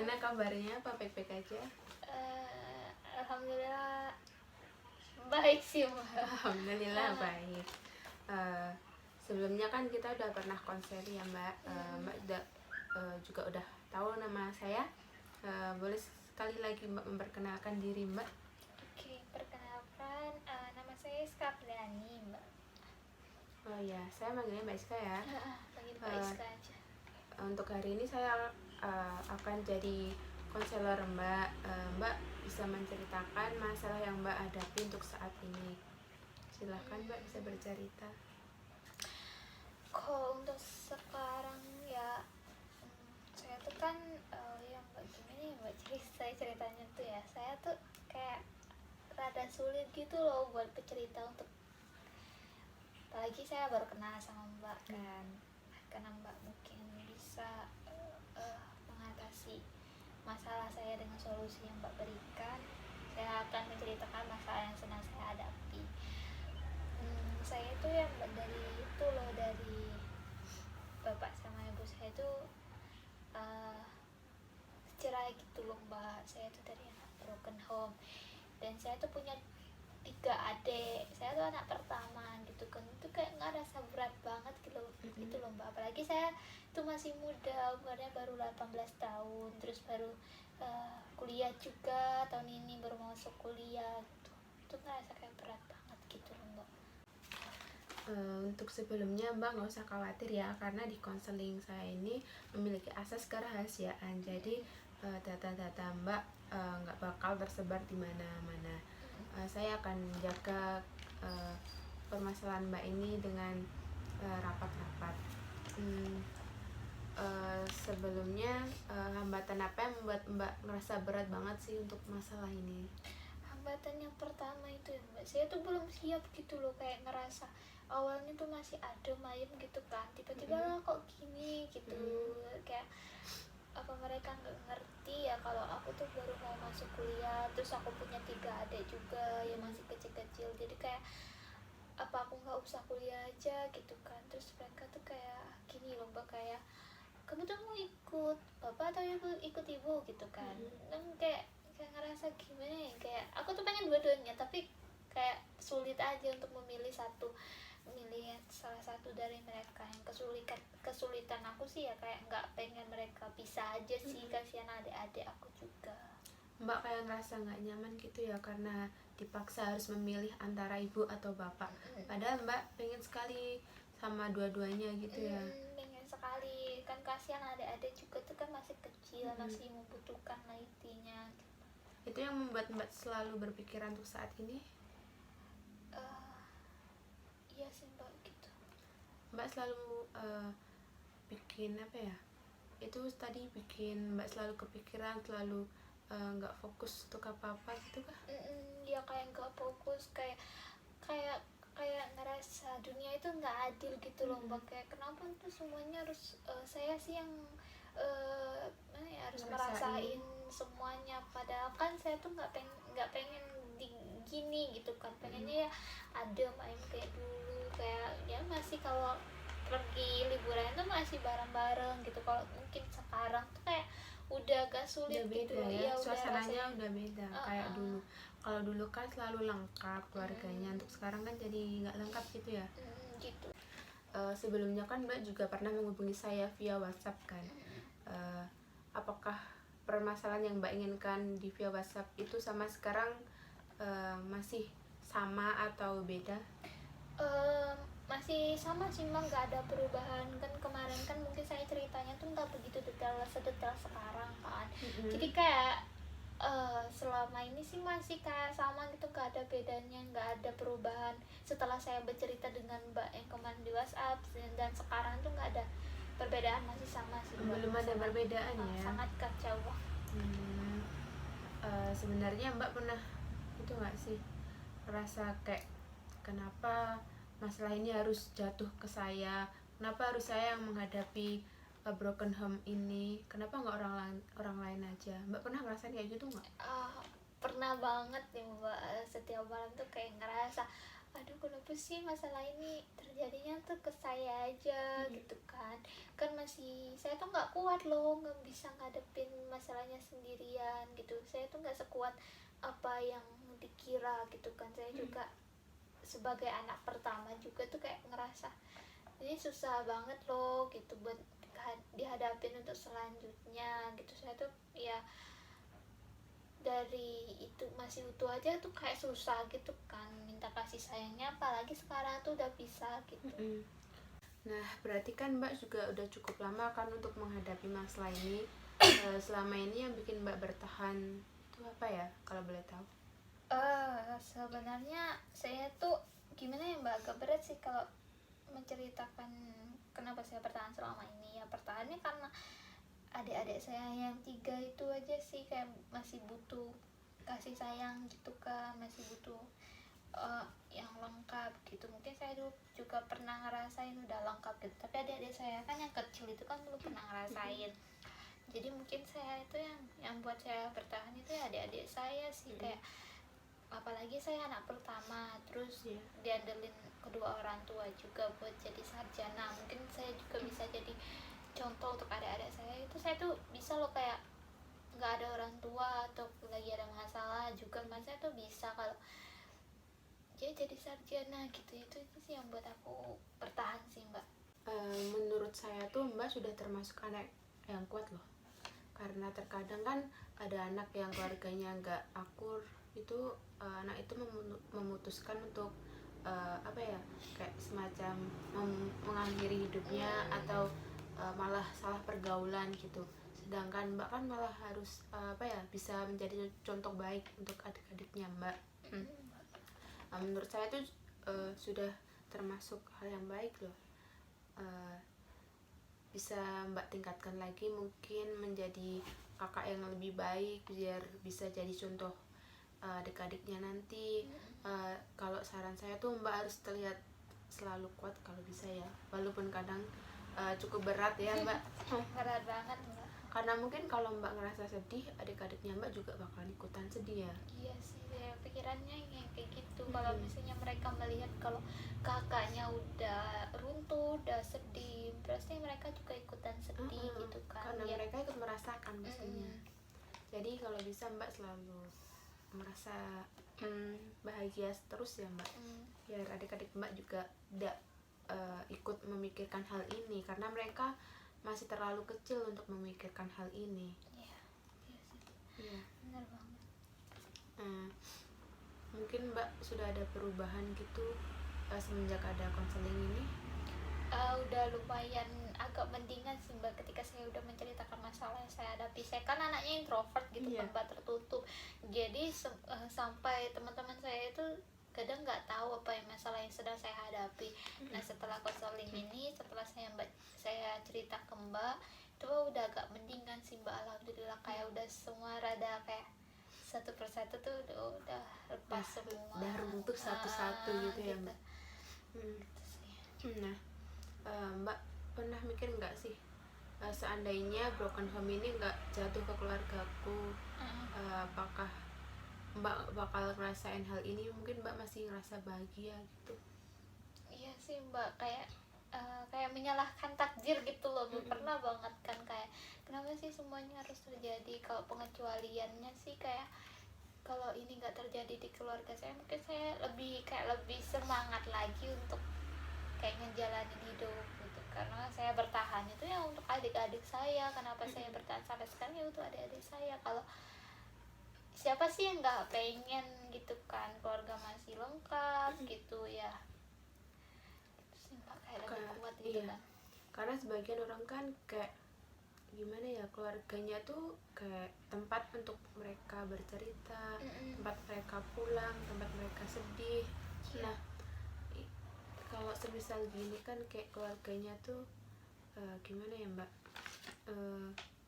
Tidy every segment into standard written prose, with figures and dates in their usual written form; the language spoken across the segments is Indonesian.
Gimana kabarnya? Apa baik-baik aja? Alhamdulillah baik sih Mbak. Alhamdulillah baik. Eh, Sebelumnya kan kita udah pernah konser ya Mbak. Mbak juga udah tahu nama saya. Boleh sekali lagi Mbak memperkenalkan diri Mbak? Oke, perkenalkan, nama saya Skapdani Mbak. Oh ya, saya manggilnya Mbak Iska ya. Panggil Mbak Eh, Iska aja. Untuk hari ini saya akan jadi konselor Mbak. Mbak bisa menceritakan masalah yang Mbak hadapi untuk saat ini. Silahkan Mbak bisa bercerita. Kalau untuk sekarang ya, saya tuh kan yang Mbak gimana ya Mbak ceritanya tuh ya, saya tuh kayak rada sulit gitu loh buat bercerita untuk, apalagi saya baru kenal sama Mbak kan, karena Mbak mungkin bisa mengatasi masalah saya dengan solusi yang Mbak berikan. Saya akan menceritakan masalah yang sedang saya hadapi. Saya itu yang dari itu loh, dari bapak sama ibu saya itu cerai gitu loh Mbak. Saya itu dari anak broken home, dan saya tuh punya 3 adik. Saya tuh anak pertama gitu kan, itu kayak nggak rasa berat banget gitu loh, gitu loh Mbak. Apalagi saya tuh masih muda, umurnya baru 18 tahun, terus baru kuliah juga tahun ini, baru mau masuk kuliah gitu. Itu ngerasa kayak berat banget gitu loh Mbak. Untuk sebelumnya Mbak nggak usah khawatir ya, karena di konseling saya ini memiliki asas kerahasiaan. Jadi data-data Mbak nggak bakal tersebar di mana-mana. Saya akan jaga permasalahan Mbak ini dengan rapat-rapat. Sebelumnya hambatan apa yang membuat Mbak ngerasa berat banget sih untuk masalah ini? Hambatan yang pertama itu ya Mbak, saya tuh belum siap gitu loh, kayak ngerasa awalnya tuh masih adem ayem gitu kan, tiba-tiba lah kok gini gitu. Kayak apa mereka nggak ngerti ya kalau aku tuh baru mau masuk kuliah, terus aku punya 3 adik juga yang masih kecil-kecil, jadi kayak apa aku nggak usah kuliah aja gitu kan. Terus mereka tuh kayak gini loh Mbak, kayak kamu tuh mau ikut bapak atau ikut ibu gitu kan. Dan kayak ngerasa gimana ya, kayak aku tuh pengen dua-duanya, tapi kayak sulit aja untuk memilih salah satu dari mereka. Yang kesulitan aku sih ya, kayak nggak pengen mereka pisah aja sih, kasihan adik-adik aku juga. Mbak kayak ngerasa nggak nyaman gitu ya karena dipaksa harus memilih antara ibu atau bapak. Padahal Mbak pengen sekali sama dua-duanya gitu ya. Pengen sekali kan, kasihan adik-adik juga tuh kan masih kecil, masih membutuhkan lah intinya. Itu yang membuat Mbak selalu berpikiran untuk saat ini. Iya sih Mbak gitu. Mbak selalu bikin apa ya? Itu tadi bikin Mbak selalu kepikiran, selalu nggak fokus untuk apa-apa gitu kah? Ya kayak nggak fokus, kayak kayak kayak ngerasa dunia itu nggak adil gitu loh Mbak. Kayak kenapa tuh semuanya harus saya sih yang mana ya, harus merasain semuanya, padahal kan saya tuh nggak pengen gini gitu kan. Pengennya ya adem ayem kayak dulu, kayak ya masih kalau pergi liburan tuh masih bareng-bareng gitu. Kalau mungkin sekarang tuh kayak udah agak sulit Udah gitu beda loh. ya, Iya udah suasananya rasanya udah beda kayak dulu. Kalau dulu kan selalu lengkap keluarganya, untuk sekarang kan jadi nggak lengkap gitu ya. gitu. Sebelumnya kan Mbak juga pernah menghubungi saya via WhatsApp kan. Apakah permasalahan yang Mbak inginkan di via WhatsApp itu sama sekarang masih sama atau beda? Masih sama sih Mbak, nggak ada perubahan kan. Kemarin kan mungkin saya ceritanya tuh nggak begitu sedetail sekarang kan. Jadi kayak selama ini sih masih kayak sama gitu, nggak ada bedanya, nggak ada perubahan setelah saya bercerita dengan Mbak yang kemarin di WhatsApp, dan sekarang tuh nggak ada perbedaan, masih sama sih Mbak. Belum ada perbedaan ya. Sangat kacau. Sebenarnya Mbak pernah itu nggak sih merasa kayak kenapa masalah ini harus jatuh ke saya, kenapa harus saya yang menghadapi broken home ini, kenapa nggak orang lain aja? Mbak pernah ngerasain kayak gitu nggak? Pernah banget nih Mbak. Setiap malam tuh kayak ngerasa aduh kenapa sih masalah ini terjadinya tuh ke saya aja gitu kan. Kan masih saya tuh nggak kuat loh, nggak bisa ngadepin masalahnya sendirian gitu. Saya tuh nggak sekuat apa yang dikira gitu kan. Saya juga sebagai anak pertama juga tuh kayak ngerasa ini susah banget loh gitu buat dihadapin untuk selanjutnya gitu. Saya tuh ya dari itu masih utuh aja tuh kayak susah gitu kan minta kasih sayangnya, apalagi sekarang tuh udah bisa gitu. Nah, berarti kan Mbak juga udah cukup lama kan untuk menghadapi masalah ini. Selama ini yang bikin Mbak bertahan itu apa ya, kalau boleh tahu? Sebenarnya saya tuh gimana ya Mbak, agak berat sih kalau menceritakan kenapa saya bertahan selama ini. Ya bertahannya karena adik-adik saya yang 3 itu aja sih, kayak masih butuh kasih sayang gitu kan, masih butuh yang lengkap gitu. Mungkin saya dulu juga pernah ngerasain udah lengkap gitu, tapi adik-adik saya kan yang kecil itu kan belum pernah ngerasain. Jadi mungkin saya itu yang buat saya bertahan itu ya adik-adik saya sih, kayak apalagi saya anak pertama, terus diandelin kedua orang tua juga buat jadi sarjana. Mungkin saya juga bisa jadi contoh untuk adik-adik saya. Itu saya tuh bisa loh kayak nggak ada orang tua atau lagi ada masalah juga kan, saya tuh bisa kalau dia jadi sarjana gitu. Itu sih yang buat aku bertahan sih Mbak. Menurut saya tuh Mbak sudah termasuk anak yang kuat loh, karena terkadang kan ada anak yang keluarganya nggak akur, itu anak itu memutuskan untuk apa ya, kayak semacam mengakhiri hidupnya atau malah salah pergaulan gitu. Sedangkan Mbak kan malah harus apa ya, bisa menjadi contoh baik untuk adik-adiknya Mbak. Menurut saya itu sudah termasuk hal yang baik loh. Bisa Mbak tingkatkan lagi, mungkin menjadi kakak yang lebih baik biar bisa jadi contoh adik-adiknya nanti. Kalau saran saya tuh Mbak harus terlihat selalu kuat kalau bisa ya, walaupun kadang cukup berat ya Mbak. Berat banget Mbak. Karena mungkin kalau Mbak ngerasa sedih, adik-adiknya Mbak juga bakal ikutan sedih ya. Iya sih, ya, pikirannya yang kayak gitu. Kalau misalnya mereka melihat kalau kakaknya udah runtuh, udah sedih, pasti mereka juga ikutan sedih gitu kan. Karena Ya. mereka ikut merasakan pastinya. Jadi kalau bisa Mbak selalu merasa bahagia terus ya Mbak. Biar adik-adik Mbak juga tidak ikut memikirkan hal ini, karena mereka masih terlalu kecil untuk memikirkan hal ini. Iya, iya sih. Iya. Benar banget. Mungkin Mbak sudah ada perubahan gitu semenjak ada konseling ini? Udah lumayan agak mendingan sih Mbak, ketika saya udah menceritakan masalah yang saya hadapi. Saya kan anaknya introvert gitu kan Mbak, tertutup. Jadi sampai teman-teman saya itu kadang nggak tahu apa yang masalah yang sedang saya hadapi. Nah setelah konseling ini, setelah saya cerita ke Mbak, itu udah agak mendingan sih Mbak, alhamdulillah. Kayak udah semua rada kayak satu persatu tuh udah lepas semua, udah runtuh satu-satu gitu ya Mbak. Nah Mbak pernah mikir nggak sih, seandainya broken home ini nggak jatuh ke keluargaku, apakah Mbak bakal ngerasain hal ini? Mungkin Mbak masih ngerasa bahagia gitu. Iya sih Mbak, kayak menyalahkan takdir gitu loh. Pernah banget kan kayak kenapa sih semuanya harus terjadi. Kalau pengecualiannya sih kayak kalau ini nggak terjadi di keluarga saya, mungkin saya lebih semangat lagi untuk kayak ngejalanin hidup gitu. Karena saya bertahan itu ya untuk adik-adik saya. Kenapa saya bertahan sampai sekarang ya untuk adik-adik saya. Kalau siapa sih yang nggak pengen gitu kan keluarga masih lengkap gitu ya. Terus Mbak kayak lebih kuat gitu iya. kan. Karena sebagian orang kan kayak gimana ya, keluarganya tuh kayak tempat untuk mereka bercerita, tempat mereka pulang, tempat mereka sedih. Nah kalau semisal gini kan kayak keluarganya tuh gimana ya Mbak,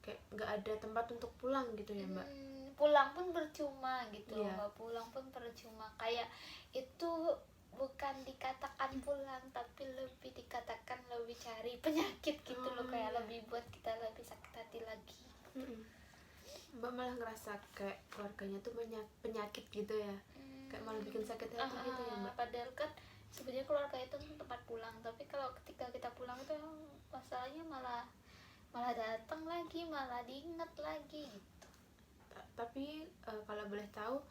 kayak nggak ada tempat untuk pulang gitu ya Mbak. Pulang pun percuma gitu. Iya. Mbak, pulang pun percuma. Kayak itu bukan dikatakan pulang, tapi lebih dikatakan lebih cari penyakit gitu loh. Kayak lebih buat kita lebih sakit hati lagi. Mbak malah ngerasa kayak keluarganya tuh penyakit gitu ya. kayak malah bikin sakit hati gitu ya mbak. Padahal kan sebenarnya keluarga itu tempat pulang, tapi kalau ketika kita pulang itu masalahnya malah datang lagi, malah diingat lagi gitu. Tapi kalau boleh tahu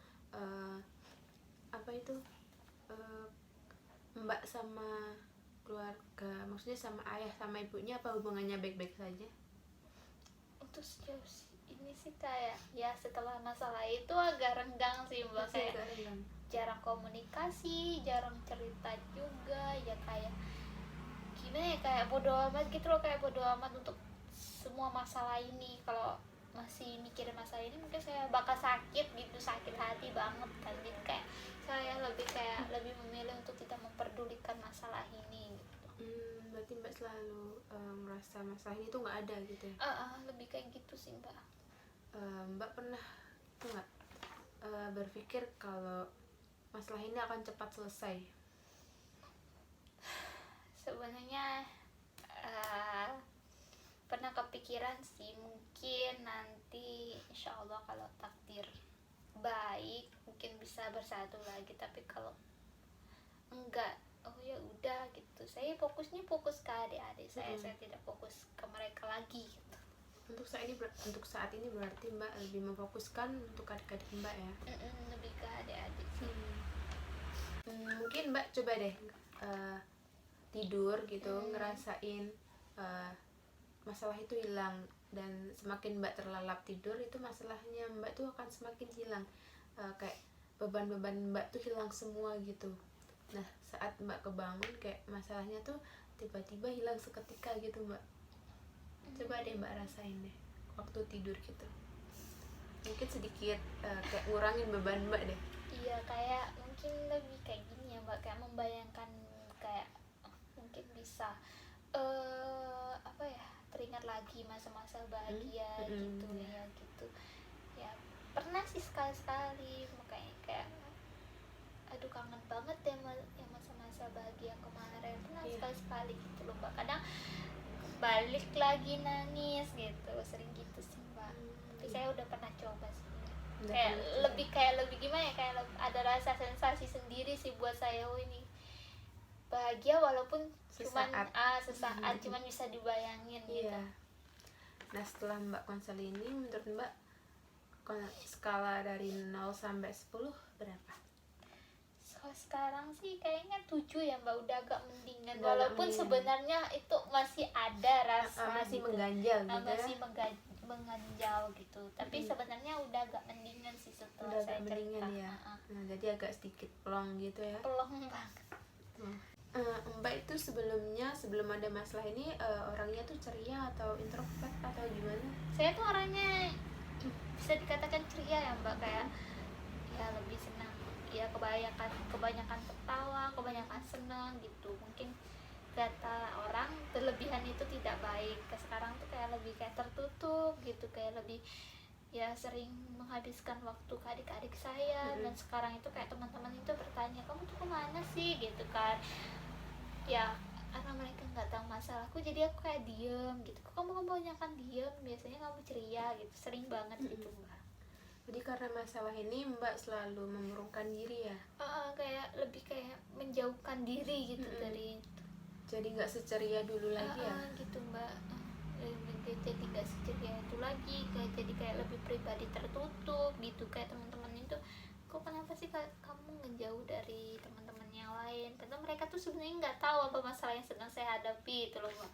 apa itu mbak sama keluarga, maksudnya sama ayah sama ibunya apa hubungannya baik-baik saja? Untuk sejauh ini sih kayak ya setelah masalah itu agak renggang sih mbak, Masih kayak agak renggang. jarang komunikasi, jarang cerita juga, ya kayak gimana ya, kayak bodo amat gitu loh, kayak bodo amat untuk semua masalah ini. Kalau masih mikirin masalah ini mungkin saya bakal sakit gitu, sakit hati banget kan. Jadi kayak saya lebih memilih untuk tidak memperdulikan masalah ini gitu. Berarti mbak selalu merasa masalah ini tuh nggak ada gitu ya? Lebih kayak gitu sih mbak. Mbak pernah tuh nggak berpikir kalau masalah ini akan cepat selesai? Sebenarnya pernah kepikiran sih, mungkin nanti insya Allah kalau takdir baik mungkin bisa bersatu lagi, tapi kalau enggak, oh ya udah gitu, saya fokus ke adik-adik saya tidak fokus ke mereka lagi gitu. Untuk saat ini berarti mbak lebih memfokuskan untuk adik-adik mbak ya? Lebih ke adik-adik sih. Mungkin mbak coba deh tidur gitu, ngerasain masalah itu hilang, dan semakin mbak terlalap tidur itu masalahnya mbak tuh akan semakin hilang, kayak beban-beban mbak tuh hilang semua gitu. Nah saat mbak kebangun kayak masalahnya tuh tiba-tiba hilang seketika gitu mbak. Coba deh mbak rasain deh waktu tidur gitu, mungkin sedikit kayak ngurangin beban mbak deh. Iya, kayak mungkin lebih kayak gini ya mbak, kayak membayangkan kayak mungkin bisa apa ya, teringat lagi masa-masa bahagia gitu ya gitu ya. Pernah sih sekali-sekali makanya kayak aduh kangen banget ya yang masa-masa bahagia kemarin. Pernah sekali-sekali gitu loh mbak, kadang balik lagi nangis gitu, sering gitu sih mbak. Tapi saya udah pernah coba sih, kayak lebih gimana ya, kayak ada rasa sensasi sendiri sih buat saya. Oh ini bahagia walaupun cuman sesaat, cuman bisa dibayangin gitu. Nah setelah mbak konsul ini, menurut mbak skala dari 0 sampai 10 berapa? Sekarang sih kayaknya 7 ya mbak, udah agak mendingan, walaupun sebenarnya itu masih ada rasa masih gitu, mengganjal gitu masih mengganjal gitu, tapi sebenarnya udah agak mendingan sih setelah udah saya agak cerita. ya. Nah, jadi agak sedikit plong gitu ya. Pelong banget. Mbak itu sebelum ada masalah ini orangnya tuh ceria atau introvert atau gimana? Saya tuh orangnya bisa dikatakan ceria ya mbak, kayak ya lebih senang ya, kebanyakan ketawa, kebanyakan senang gitu. Mungkin kata orang berlebihan itu tidak baik. Sekarang tuh kayak lebih kayak tertutup gitu, kayak lebih ya sering menghabiskan waktu ke adik-adik saya. Dan sekarang itu kayak teman-teman itu bertanya, kamu tuh kemana sih gitu kan ya, karena mereka nggak tahu masalahku jadi aku kayak diem gitu. Kok kamu kebanyakan diem, biasanya kamu ceria gitu, sering banget gitu mbak. Jadi karena masalah ini mbak selalu mengurungkan diri ya? Kayak lebih kayak menjauhkan diri gitu dari itu. Jadi nggak seceria dulu lagi ya? Gitu mbak. Jadi nggak seceria itu lagi, kayak jadi kayak lebih pribadi, tertutup gitu. Kayak teman-teman itu, kok kenapa sih kamu ngejauh dari teman-teman yang lain, padahal mereka tuh sebenarnya nggak tahu apa masalah yang sedang saya hadapi itu loh mbak.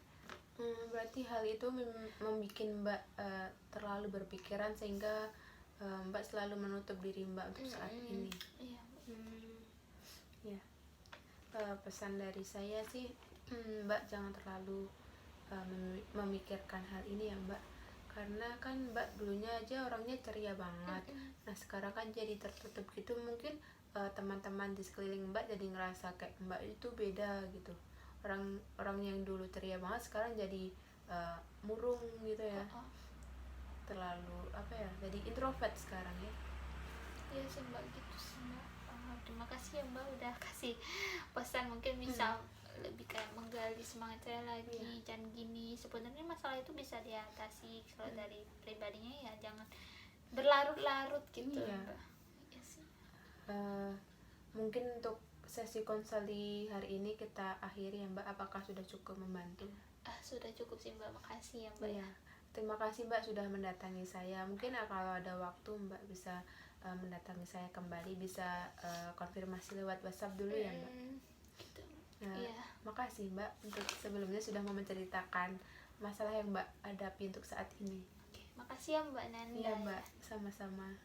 Berarti hal itu membuat mbak terlalu berpikiran sehingga mbak selalu menutup diri mbak untuk saat ini. Iya. Ya. Pesan dari saya sih, mbak jangan terlalu memikirkan hal ini ya mbak, karena kan mbak dulunya aja orangnya ceria banget. Nah sekarang kan jadi tertutup gitu, mungkin teman-teman di sekeliling mbak jadi ngerasa kayak mbak itu beda gitu. Orang yang dulu ceria banget sekarang jadi murung gitu ya. Terlalu apa ya, jadi introvert sekarang ya. Iya sih mbak, gitu sih mbak. Terima kasih ya mbak udah kasih pesan, mungkin bisa lebih kayak menggali semangat saya lagi. Jangan gini, sebenarnya masalah itu bisa diatasi. Kalau dari pribadinya ya jangan berlarut-larut gitu mbak. Iya sih. mungkin untuk sesi konseli hari ini kita akhiri ya Mbak. Apakah sudah cukup membantu? Sudah cukup sih Mbak, makasih ya Mbak. Iya. Terima kasih Mbak sudah mendatangi saya. Mungkin kalau ada waktu Mbak bisa mendatangi saya kembali, bisa konfirmasi lewat WhatsApp dulu ya Mbak. Gitu. Nah, Iya. makasih Mbak untuk sebelumnya sudah mau menceritakan masalah yang Mbak hadapi untuk saat ini. Makasih ya Mbak Nanda. Iya Mbak, sama-sama.